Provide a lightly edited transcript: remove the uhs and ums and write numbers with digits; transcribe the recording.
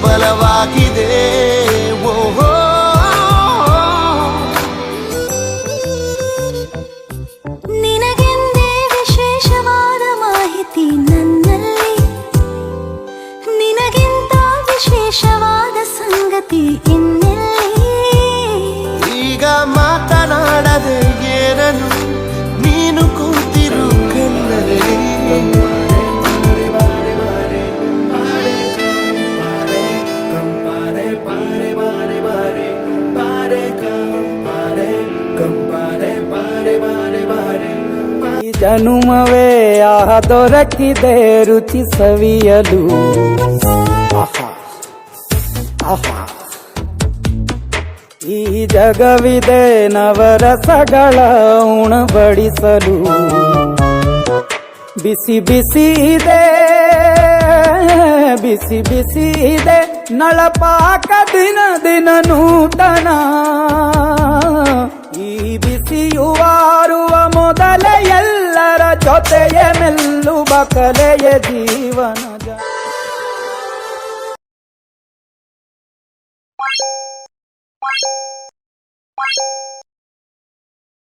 ಬಲವಾಗಿದೆ. ಓಹೋ ನಿನಗೆಂದೇ ವಿಶೇಷವಾದ ಮಾಹಿತಿ ನನ್ನಲ್ಲಿ, ನಿನಗಿಂತ ವಿಶೇಷವಾದ ಸಂಗತಿ ಇನ್ನೆಲ್ಲಿ. ಈಗ ಮಾತನಾಡದೆ ಏನನು ನೀನು ಕೂತಿರು ಕಣ್ಣಲ್ಲಿ. ಈ ಜನುಮವೇ ಆಹ ದೊರಕಿದೆ ರುಚಿ ಸವಿಯಲು. ಆಹಾ ಆಹಾ ಈ ಜಗವಿದೆ ನವರಸಗಳ ಉಣಬಡಿಸಲು. ಬಿಸಿ ಬಿಸಿ ಇದೆ ಬಿಸಿ ಬಿಸಿ ಇದೆ ನಳಪಾಕ ದಿನ ದಿನ ನೂತನ. ಈ ಬಿಸಿಯುವಾರುವ ಮೊದಲೇ ಎಲ್ಲರ ಜೊತೆಯ ಮೆಲ್ಲುವ ಕಲೆಯ ಜೀವನ.